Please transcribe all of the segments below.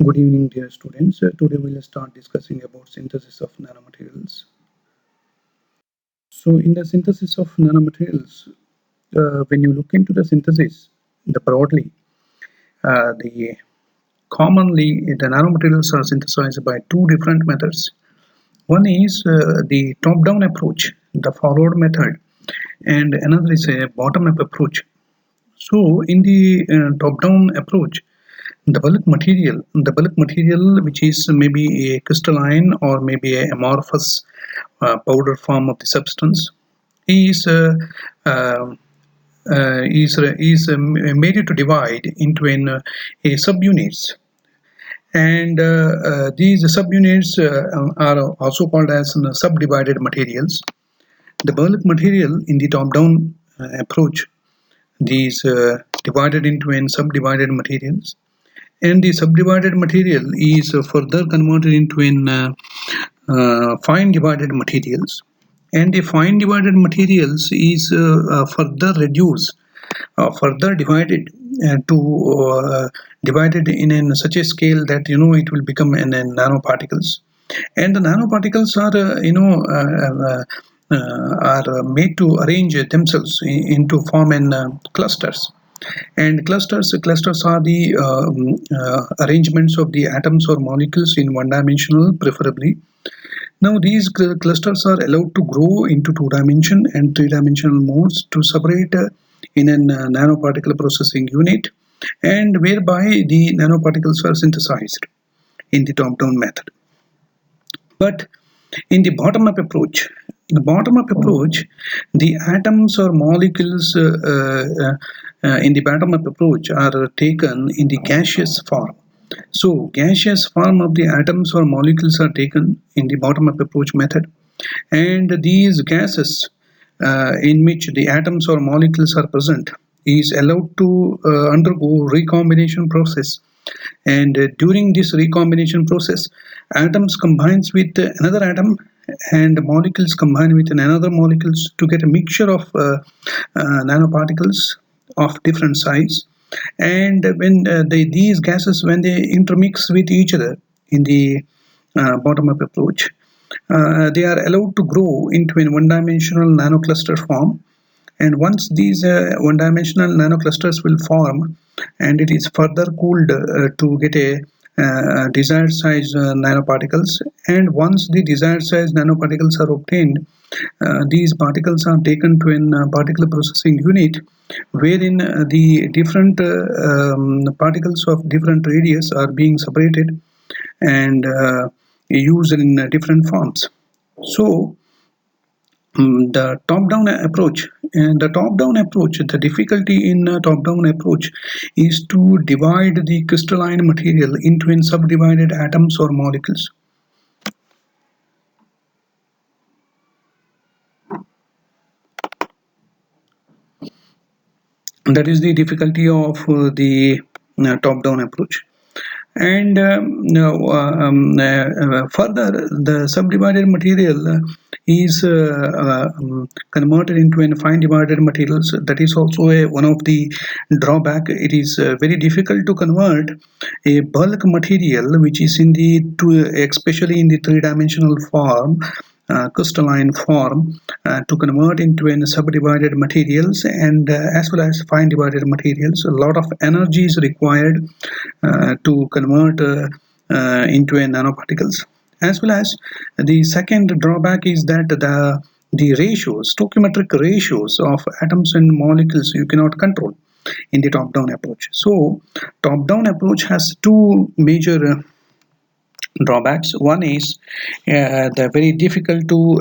Good evening, dear students. Today we'll start discussing about synthesis of nanomaterials. So, in the synthesis of nanomaterials, when you look into the synthesis, the broadly, the commonly the nanomaterials are synthesized by two different methods. One is the top-down approach, the forward method, and another is a bottom-up approach. So, in the top-down approach, the bulk material which is maybe a crystalline or maybe a amorphous powder form of the substance is uh, made to divide into a subunits, and these subunits are also called as subdivided materials. The bulk material in the top-down approach, these divided into n subdivided materials, and the subdivided material is further converted into an fine divided materials, and the fine divided materials is further reduced, further divided to divided in such a scale that it will become in nanoparticles, and the nanoparticles are are made to arrange themselves into form in clusters. And clusters are the arrangements of the atoms or molecules in one dimensional preferably. Now these clusters are allowed to grow into two dimension and three dimensional modes to separate in a nanoparticle processing unit, and whereby the nanoparticles are synthesized in the top down method. But in the bottom up approach, the atoms or molecules in the bottom up approach are taken in the gaseous form. So, gaseous form of the atoms or molecules are taken in the bottom up approach method, and these gases in which the atoms or molecules are present is allowed to undergo recombination process, and during this recombination process atoms combines with another atom, and molecules combine with another molecules to get a mixture of nanoparticles of different size. And when these gases, when they intermix with each other in the bottom up approach, they are allowed to grow into a one-dimensional nanocluster form. And once these one-dimensional nanoclusters will form, and it is further cooled to get a desired size nanoparticles. And once the desired size nanoparticles are obtained, these particles are taken to a particle processing unit, wherein the different particles of different radius are being separated and used in different forms. So the top-down approach, the difficulty in top-down approach is to divide the crystalline material into in subdivided atoms or molecules. That is the difficulty of the top-down approach. And further, the subdivided material is converted into a fine divided materials. That is also one of the drawback. It is very difficult to convert a bulk material which is in the especially in the three-dimensional form, crystalline form, to convert into a subdivided materials, and as well as fine divided materials. A lot of energy is required to convert into a nanoparticles. As well as the second drawback is that the ratios, stoichiometric ratios of atoms and molecules you cannot control in the top-down approach. So top-down approach has two major drawbacks. One is the very difficult to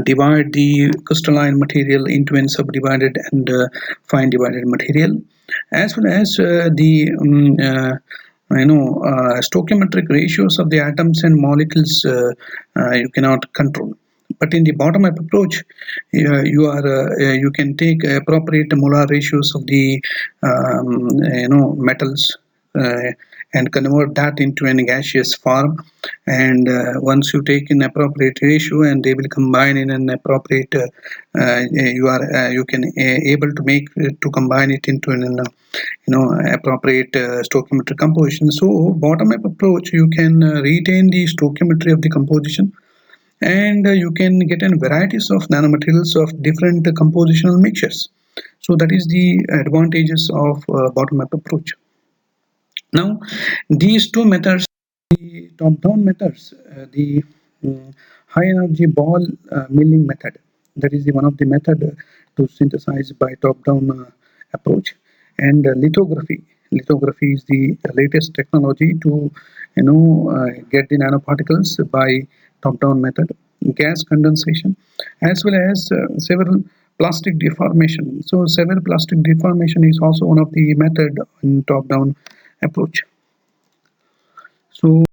divide the crystalline material into a subdivided and fine divided material, as well as the stoichiometric ratios of the atoms and molecules you cannot control. But in the bottom up approach, you can take appropriate molar ratios of the metals and convert that into a gaseous form. And once you take an appropriate ratio and they will combine in an appropriate, you can able to make to combine it into an appropriate stoichiometric composition. So bottom up approach, you can retain the stoichiometry of the composition, and you can get in varieties of nanomaterials of different compositional mixtures. So that is the advantages of bottom up approach. Now these two methods, the top down methods, the high energy ball milling method, that is the one of the method to synthesize by top down approach, and lithography is the latest technology to get the nanoparticles by top down method, gas condensation, as well as several plastic deformation. So several plastic deformation is also one of the method in top down approach. So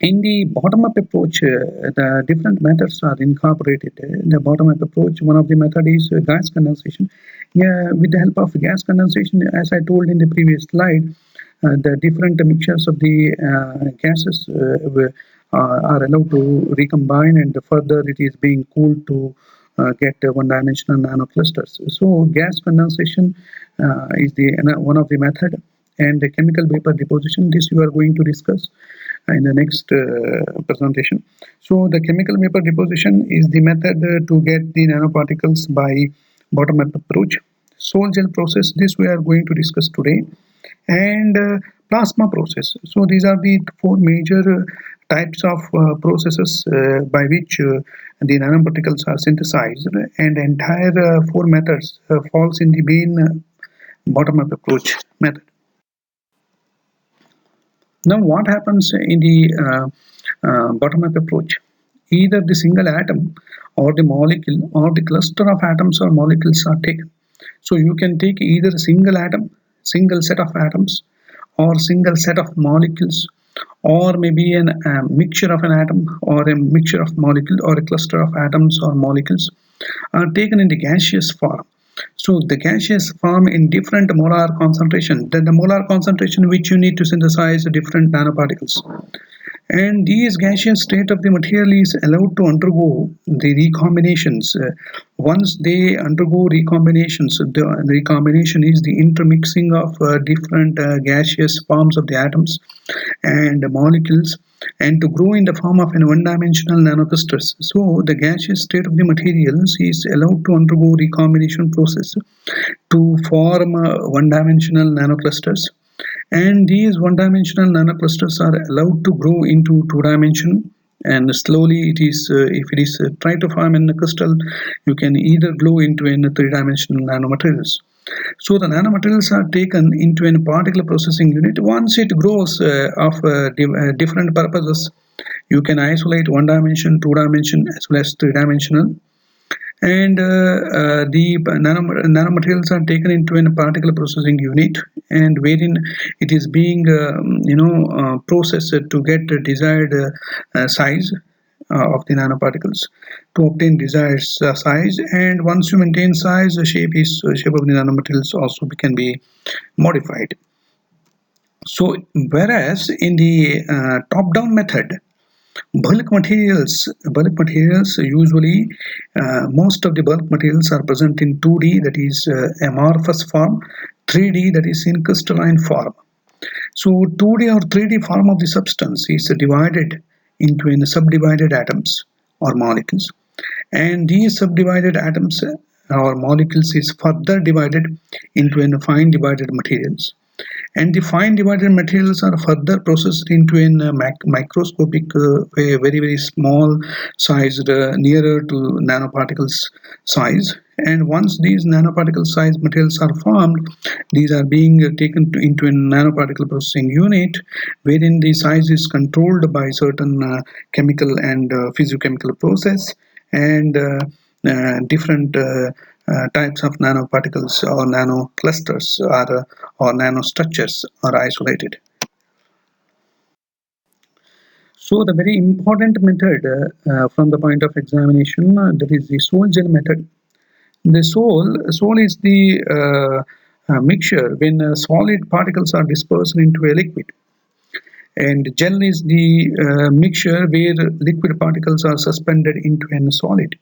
in the bottom-up approach, the different methods are incorporated. In the bottom-up approach, one of the method is gas condensation. Yeah, with the help of gas condensation, as I told in the previous slide, the different mixtures of the gases are allowed to recombine, and further it is being cooled to get one-dimensional nanoclusters. So gas condensation is the one of the method, and the chemical vapor deposition. This you are going to discuss in the next presentation. So the chemical vapor deposition is the method to get the nanoparticles by bottom-up approach. Sol gel process, this we are going to discuss today, and plasma process. So these are the four major types of processes by which the nanoparticles are synthesized, and the entire four methods falls in the main bottom-up approach method. Now what happens in the bottom-up approach? Either the single atom or the molecule or the cluster of atoms or molecules are taken. So you can take either a single atom, single set of atoms, or single set of molecules, or maybe a mixture of an atom or a mixture of molecule or a cluster of atoms or molecules are taken in the gaseous form. So the gaseous form in different molar concentration, then the molar concentration which you need to synthesize different nanoparticles. And these gaseous state of the material is allowed to undergo the recombinations. Once they undergo recombinations, the recombination is the intermixing of different gaseous forms of the atoms and molecules, and to grow in the form of an one-dimensional nanoclusters. So the gaseous state of the materials is allowed to undergo recombination process to form one-dimensional nanoclusters, and these one-dimensional nanoclusters are allowed to grow into two-dimension, and slowly it is if it is try to form in a crystal, you can either grow into a three-dimensional nanomaterials. So the nanomaterials are taken into a particle processing unit. Once it grows of different purposes, you can isolate one dimension, two dimension, as well as three-dimensional, and the nanomaterials are taken into a particle processing unit, and wherein it is being processed to get the desired size of the nanoparticles, to obtain desired size. And once you maintain size, the shape of the nanomaterials also can be modified. So whereas in the top down method, bulk materials usually, most of the bulk materials are present in 2D, that is amorphous form, 3D, that is in crystalline form. So 2D or 3D form of the substance is divided into in subdivided atoms or molecules, and these subdivided atoms or molecules is further divided into in fine divided materials, and the fine divided materials are further processed into a microscopic very small sized nearer to nanoparticles size. And once these nanoparticle size materials are formed, these are being taken into a nanoparticle processing unit, wherein the size is controlled by certain chemical and physiochemical process, and different types of nanoparticles or nanoclusters or nanostructures are isolated. So the very important method from the point of examination, that is the Sol gel method. The Sol is the mixture when solid particles are dispersed into a liquid, and gel is the mixture where liquid particles are suspended into a solid.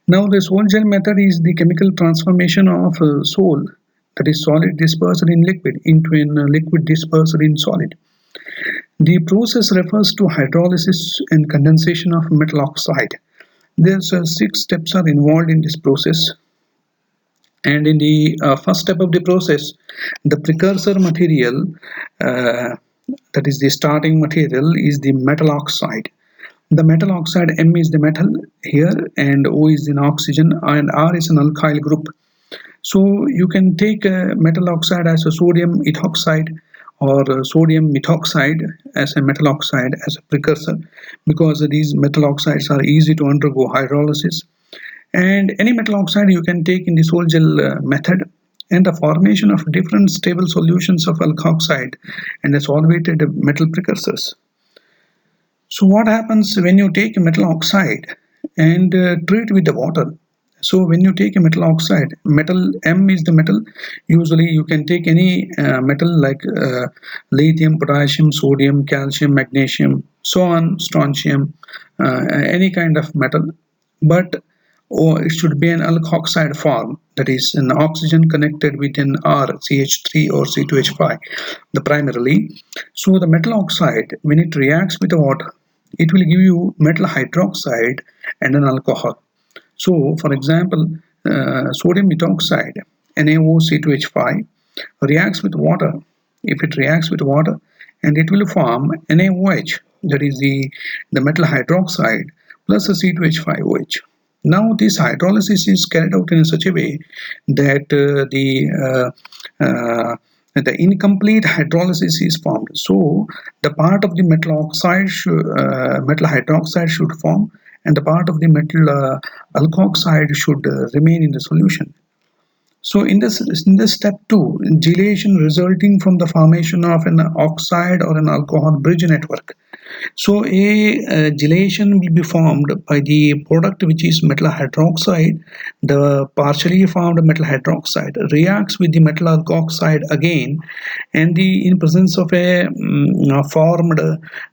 Now, the sol gel method is the chemical transformation of sol, that is solid dispersed in liquid, into a liquid dispersed in solid. The process refers to hydrolysis and condensation of metal oxide. There's 6 steps are involved in this process, and in the first step of the process, the precursor material, that is the starting material, is the metal oxide. The metal oxide, M is the metal here, and O is an oxygen, and R is an alkyl group. So you can take metal oxide as a sodium ethoxide or sodium methoxide as a metal oxide as a precursor, because these metal oxides are easy to undergo hydrolysis. And any metal oxide you can take in the sol gel method, and the formation of different stable solutions of alkoxide and the solvated metal precursors. So what happens when you take a metal oxide and treat with the water? So when you take a metal oxide, metal M is the metal. Usually you can take any metal like lithium, potassium, sodium, calcium, magnesium, so on, strontium, any kind of metal. But it should be an alkoxide form, that is an oxygen connected with an R, CH3 or C2H5, the primarily. So the metal oxide, when it reacts with the water, it will give you metal hydroxide and an alcohol. So, for example, sodium methoxide, NaOC2H5, reacts with water. If it reacts with water, and it will form NaOH, that is the metal hydroxide, plus a C2H5OH. Now, this hydrolysis is carried out in such a way that the incomplete hydrolysis is formed. So, the part of the metal oxide, metal hydroxide should form, and the part of the metal alkoxide should remain in the solution. So in this step 2, gelation resulting from the formation of an oxide or an alcohol bridge network. So a gelation will be formed by the product, which is metal hydroxide. The partially formed metal hydroxide reacts with the metal alkoxide again, and in presence of a formed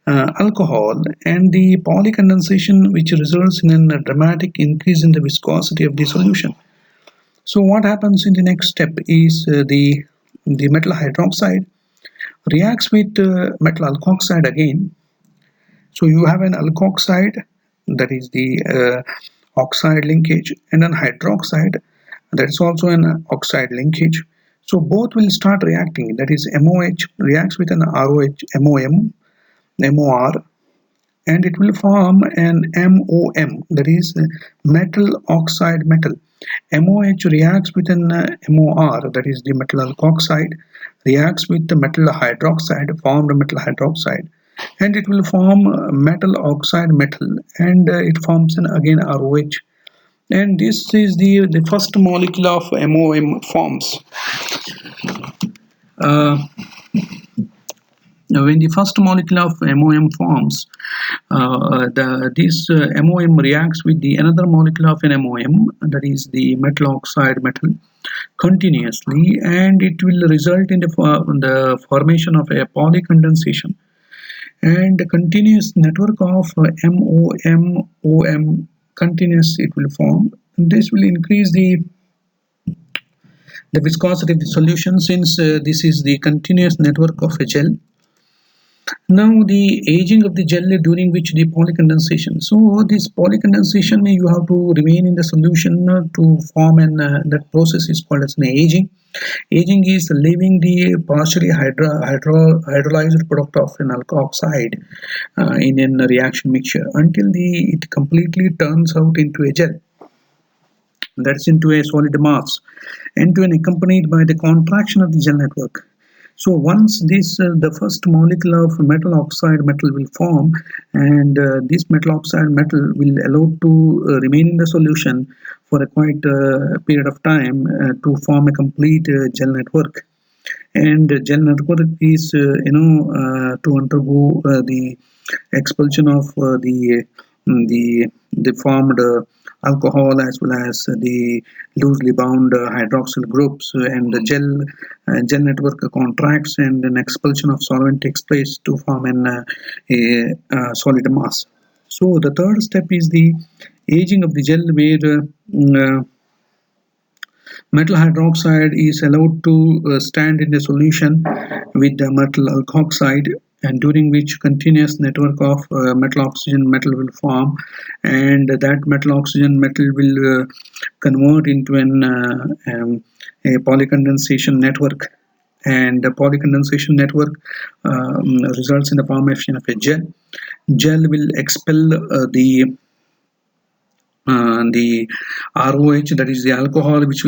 alcohol, and the polycondensation, which results in a dramatic increase in the viscosity of the solution. So what happens in the next step is the metal hydroxide reacts with metal alkoxide again. So you have an alkoxide, that is the oxide linkage, and an hydroxide, that is also an oxide linkage. So both will start reacting, that is MOH reacts with an ROH, MOR, and it will form an MOM, that is metal oxide metal. MOH reacts with an MOR, that is the metal alkoxide, reacts with the metal hydroxide, formed metal hydroxide, and it will form metal oxide metal, and it forms again ROH. And this is the first molecule of MOM forms. When the first molecule of MOM forms, this MOM reacts with the another molecule of an MOM, that is the metal oxide metal, continuously, and it will result in the formation of a polycondensation, and a continuous network of MOM continuous it will form. And this will increase the viscosity of the solution, since this is the continuous network of a gel. Now the aging of the gel during which the polycondensation. So this polycondensation, you have to remain in the solution to form, and that process is called as an aging. Aging is leaving the partially hydrolyzed product of an alkoxide in a reaction mixture until it completely turns out into a gel. That's into a solid mass, and to an accompanied by the contraction of the gel network. So once the first molecule of metal oxide metal will form, and this metal oxide metal will allow to remain in the solution for a quite period of time to form a complete gel network. And gel network is to undergo the expulsion of the formed alcohol as well as the loosely bound hydroxyl groups, and the gel network contracts and an expulsion of solvent takes place to form a solid mass. So the third step is the aging of the gel, where metal hydroxide is allowed to stand in a solution with the metal alkoxide, and during which continuous network of metal oxygen metal will form, and that metal oxygen metal will convert into a polycondensation network, and the polycondensation network results in the formation of a gel will expel the ROH, that is the alcohol which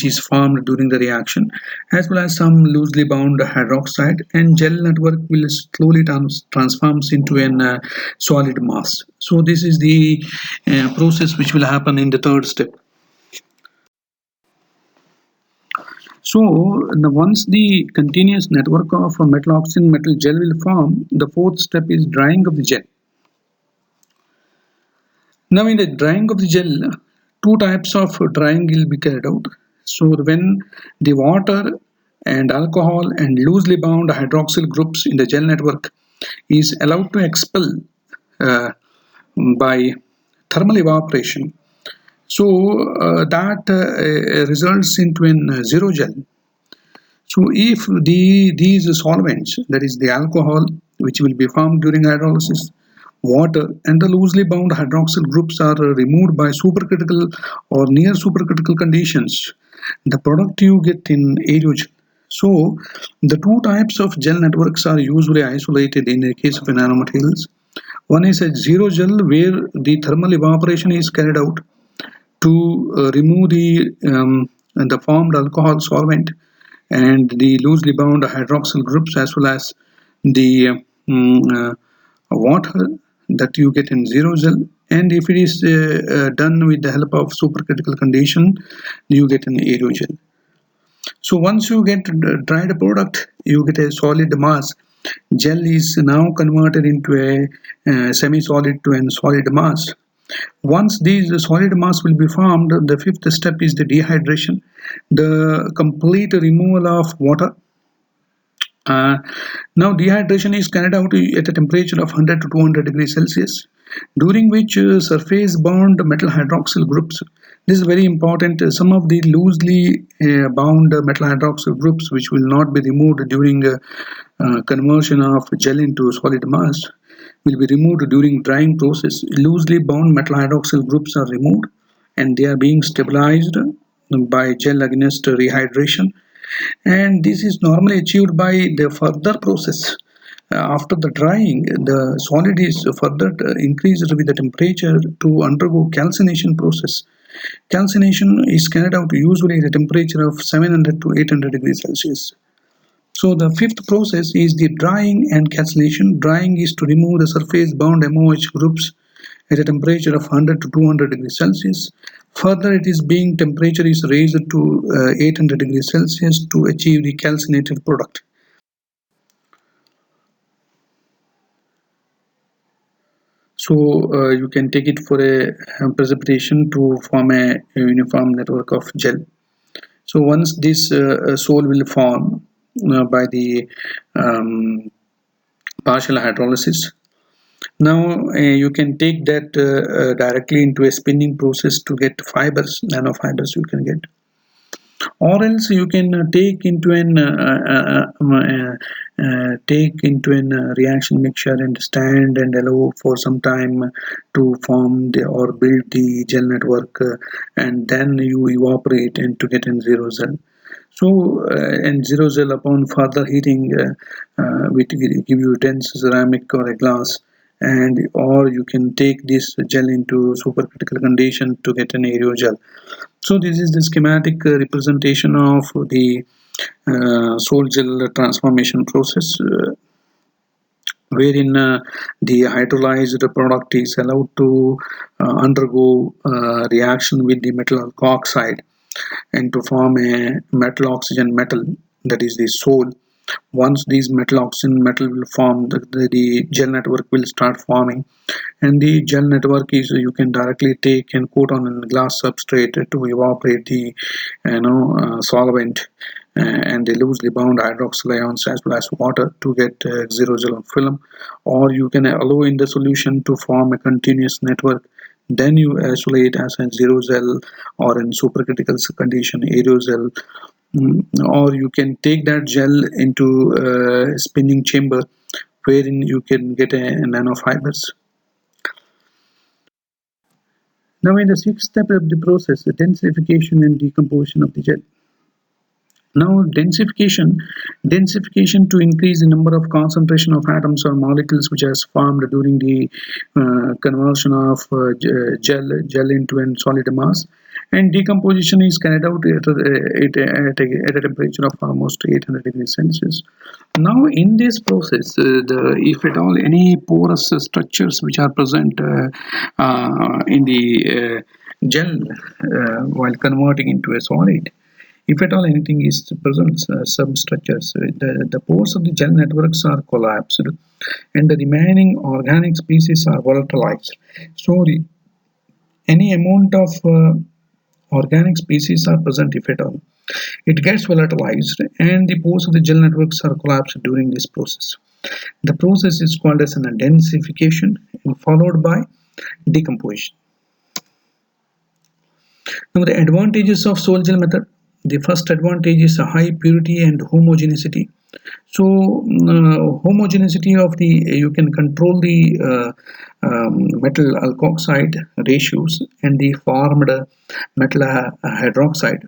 is formed during the reaction, as well as some loosely bound hydroxide, and gel network will slowly transforms into an solid mass. So this is the process which will happen in the third step. So once the continuous network of metal oxygen metal gel will form, the fourth step is drying of the gel. Now in the drying of the gel, two types of drying will be carried out. So when the water and alcohol and loosely bound hydroxyl groups in the gel network is allowed to expel uh, by thermal evaporation, so that results into an zero gel. So if these solvents, that is the alcohol which will be formed during hydrolysis, water and the loosely bound hydroxyl groups are removed by supercritical or near supercritical conditions, the product you get in aerogel. So the two types of gel networks are usually isolated in the case of nanomaterials. One is a zero gel, where the thermal evaporation is carried out to remove the formed alcohol solvent and the loosely bound hydroxyl groups, as well as the water that you get in zero gel. And if it is done with the help of supercritical condition, you get an aerogel. So once you get dried product, you get a solid mass. Gel is now converted into a semi-solid to a solid mass. Once these solid mass will be formed, the fifth step is the dehydration, the complete removal of water. Now dehydration is carried out at a temperature of 100 to 200 degrees Celsius, during which surface bound metal hydroxyl groups, this is very important, some of the loosely bound metal hydroxyl groups which will not be removed during conversion of gel into solid mass will be removed during drying process. Loosely bound metal hydroxyl groups are removed and they are being stabilized by gel against rehydration, and this is normally achieved by the further process. After the drying, the solid is further increased with the temperature to undergo calcination process. Calcination is carried out usually at a temperature of 700 to 800 degrees Celsius. So the fifth process is the drying and calcination. Drying is to remove the surface bound MOH groups at a temperature of 100 to 200 degrees Celsius. Further, it is being temperature is raised to 800 degrees Celsius to achieve the calcinated product. So you can take it for a precipitation to form a uniform network of gel. So once this sol will form by the partial hydrolysis, now you can take that directly into a spinning process to get fibers, nanofibers you can get, or else you can take into an reaction mixture and stand and allow for some time to form the or build the gel network, and then you evaporate and to get in zero gel. So and zero gel, upon further heating, will give you dense ceramic or a glass, and or you can take this gel into supercritical condition to get an aerogel. So this is the schematic representation of the sol gel transformation process, wherein the hydrolyzed product is allowed to undergo reaction with the metal alkoxide and to form a metal oxygen metal, that is the sol. Once these metal oxygen metal will form, the gel network will start forming, and the gel network is you can directly take and coat on a glass substrate to evaporate the solvent and the loosely bound hydroxyl ions as well as water to get xerogel film, or you can allow in the solution to form a continuous network. Then you isolate as a xerogel, or in supercritical condition aerosol. Or you can take that gel into a spinning chamber wherein you can get a nanofibers. Now in the sixth step of the process, the densification and decomposition of the gel. Now densification to increase the number of concentration of atoms or molecules which has formed during the conversion of gel into a solid mass, and decomposition is carried out at a temperature of almost 800 degrees Celsius. Now in this process, if at all any porous structures which are present in the gel while converting into a solid, if at all anything is present, some structures, the pores of the gel networks are collapsed and the remaining organic species are volatilized. So any amount of organic species are present, if at all, it gets volatilized and the pores of the gel networks are collapsed during this process. The process is called as an densification and followed by decomposition. Now the advantages of Sol-Gel method. The first advantage is a high purity and homogeneity. So homogeneity of the, you can control the metal alkoxide ratios and the formed metal hydroxide,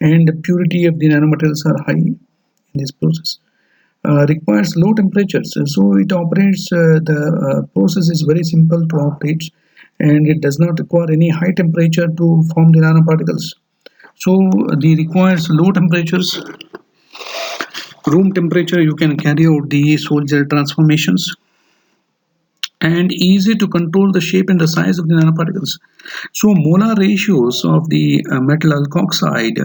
and the purity of the nanomaterials are high in this process. Requires low temperatures, so it operates, the process is very simple to operate, and it does not require any high temperature to form the nanoparticles. So the requires low temperatures, room temperature, you can carry out the Sol-Gel transformations, and easy to control the shape and the size of the nanoparticles. So molar ratios of the metal alkoxide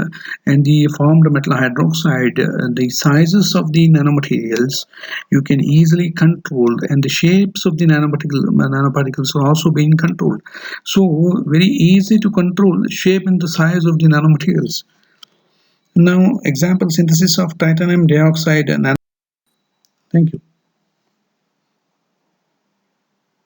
and the formed metal hydroxide, the sizes of the nanomaterials you can easily control, and the shapes of the nanoparticles are also being controlled. So very easy to control the shape and the size of the nanomaterials. Now example synthesis of titanium dioxide. Thank you.